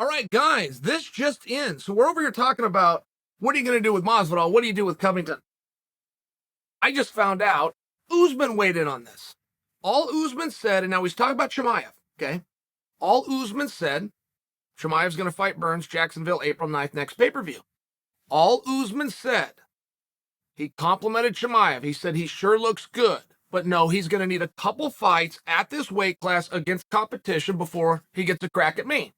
All right, guys, this just in. So we're over here talking about what are you going to do with Masvidal? What do you do with Covington? I just found out Usman weighed in on this. All Usman said, and now he's talking about Chimaev, okay? All Usman said, Chimaev's going to fight Burns, Jacksonville, April 9th, next pay-per-view. All Usman said, he complimented Chimaev. He said he sure looks good, but no, he's going to need a couple fights at this weight class against competition before he gets a crack at me.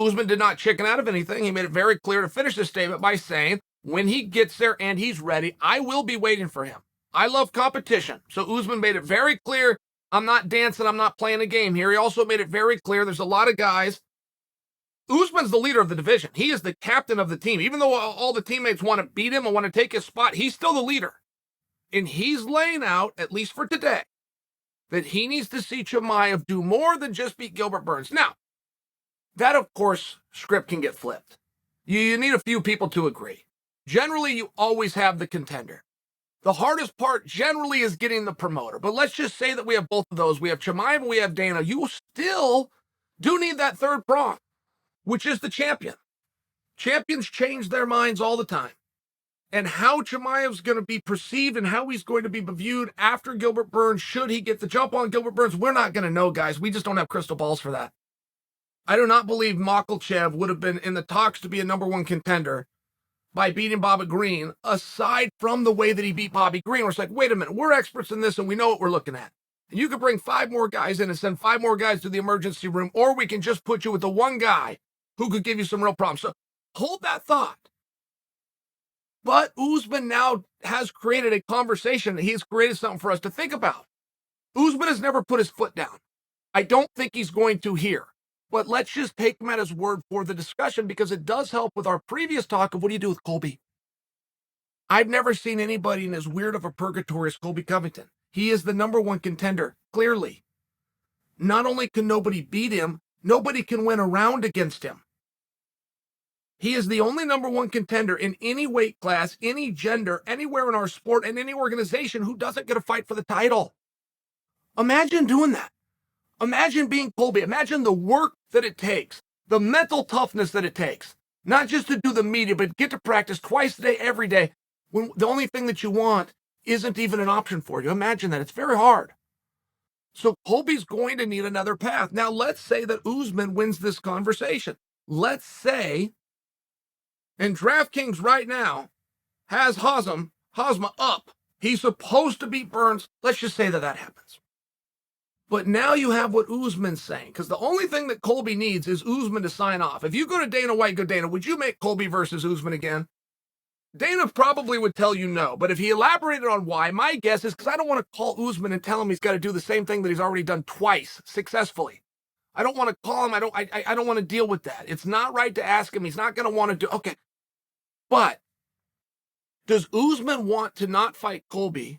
Usman did not chicken out of anything. He made it very clear to finish this statement by saying, when he gets there and he's ready, I will be waiting for him. I love competition. So Usman made it very clear, I'm not dancing, I'm not playing a game here. He also made it very clear there's a lot of guys. Usman's the leader of the division. He is the captain of the team. Even though all the teammates want to beat him and want to take his spot, he's still the leader. And he's laying out, at least for today, that he needs to see Chimaev do more than just beat Gilbert Burns. Now, that, of course, script can get flipped. You need a few people to agree. Generally, you always have the contender. The hardest part generally is getting the promoter. But let's just say that we have both of those. We have Chimaev and we have Dana. You still do need that third prong, which is the champion. Champions change their minds all the time. And how Chimaev's going to be perceived and how he's going to be viewed after Gilbert Burns, should he get the jump on Gilbert Burns, we're not going to know, guys. We just don't have crystal balls for that. I do not believe Makhachev would have been in the talks to be a number one contender by beating Bobby Green, aside from the way that he beat Bobby Green. Where it's like, wait a minute, we're experts in this and we know what we're looking at. And you could bring 5 more guys in and send 5 more guys to the emergency room, or we can just put you with the one guy who could give you some real problems. So hold that thought. But Usman now has created a conversation. He's created something for us to think about. Usman has never put his foot down. I don't think he's going to here. But let's just take him at his word for the discussion, because it does help with our previous talk of what do you do with Colby. I've never seen anybody in as weird of a purgatory as Colby Covington. He is the number one contender, clearly. Not only can nobody beat him, nobody can win a round against him. He is the only number one contender in any weight class, any gender, anywhere in our sport, and any organization who doesn't get a fight for the title. Imagine doing that. Imagine being Colby. Imagine the work that it takes, the mental toughness that it takes, not just to do the media, but get to practice twice a day, every day, when the only thing that you want isn't even an option for you. Imagine that. It's very hard. So Colby's going to need another path. Now, let's say that Usman wins this conversation. Let's say, and DraftKings right now has Khamzat up. He's supposed to beat Burns. Let's just say that happens. But now you have what Usman's saying, because the only thing that Colby needs is Usman to sign off. If you go to Dana White, go, Dana, would you make Colby versus Usman again? Dana probably would tell you no, but if he elaborated on why, my guess is because I don't want to call Usman and tell him he's got to do the same thing that he's already done twice successfully. I don't want to call him. I don't want to deal with that. It's not right to ask him. He's not going to want to do. Okay, but does Usman want to not fight Colby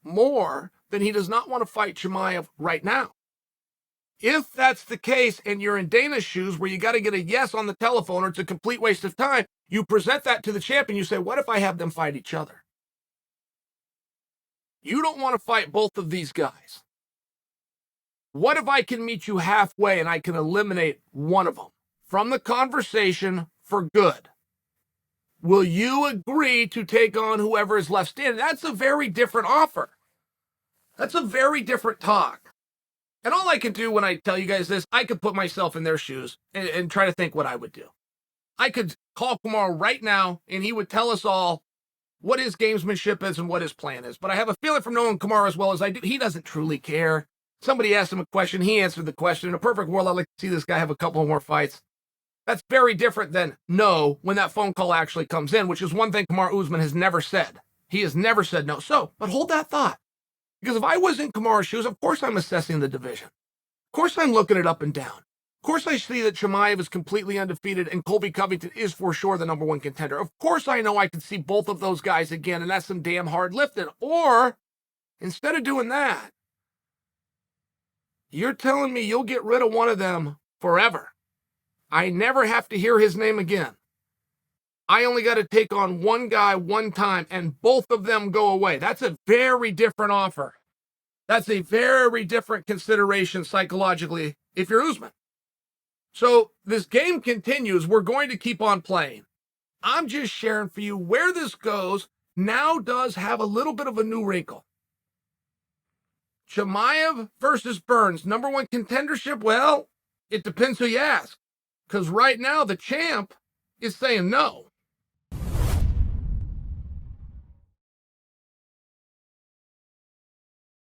more than he does not want to fight Chimaev right now? If that's the case, and you're in Dana's shoes where you got to get a yes on the telephone or it's a complete waste of time, you present that to the champion. You say, what if I have them fight each other? You don't want to fight both of these guys. What if I can meet you halfway and I can eliminate one of them from the conversation for good? Will you agree to take on whoever is left standing? That's a very different offer. That's a very different talk. And all I can do when I tell you guys this, I could put myself in their shoes and try to think what I would do. I could call Kamaru right now, and he would tell us all what his gamesmanship is and what his plan is. But I have a feeling from knowing Kamaru as well as I do, he doesn't truly care. Somebody asked him a question, he answered the question. In a perfect world, I'd like to see this guy have a couple more fights. That's very different than no when that phone call actually comes in, which is one thing Kamaru Usman has never said. He has never said no. So, but hold that thought. Because if I was in Kamaru's shoes, of course I'm assessing the division. Of course I'm looking it up and down. Of course I see that Chimaev is completely undefeated and Colby Covington is for sure the number one contender. Of course I know I could see both of those guys again, and that's some damn hard lifting. Or, instead of doing that, you're telling me you'll get rid of one of them forever. I never have to hear his name again. I only got to take on one guy one time, and both of them go away. That's a very different offer. That's a very different consideration psychologically if you're Usman. So this game continues. We're going to keep on playing. I'm just sharing for you where this goes now does have a little bit of a new wrinkle. Chimaev versus Burns, number one contendership? Well, it depends who you ask. Because right now the champ is saying no.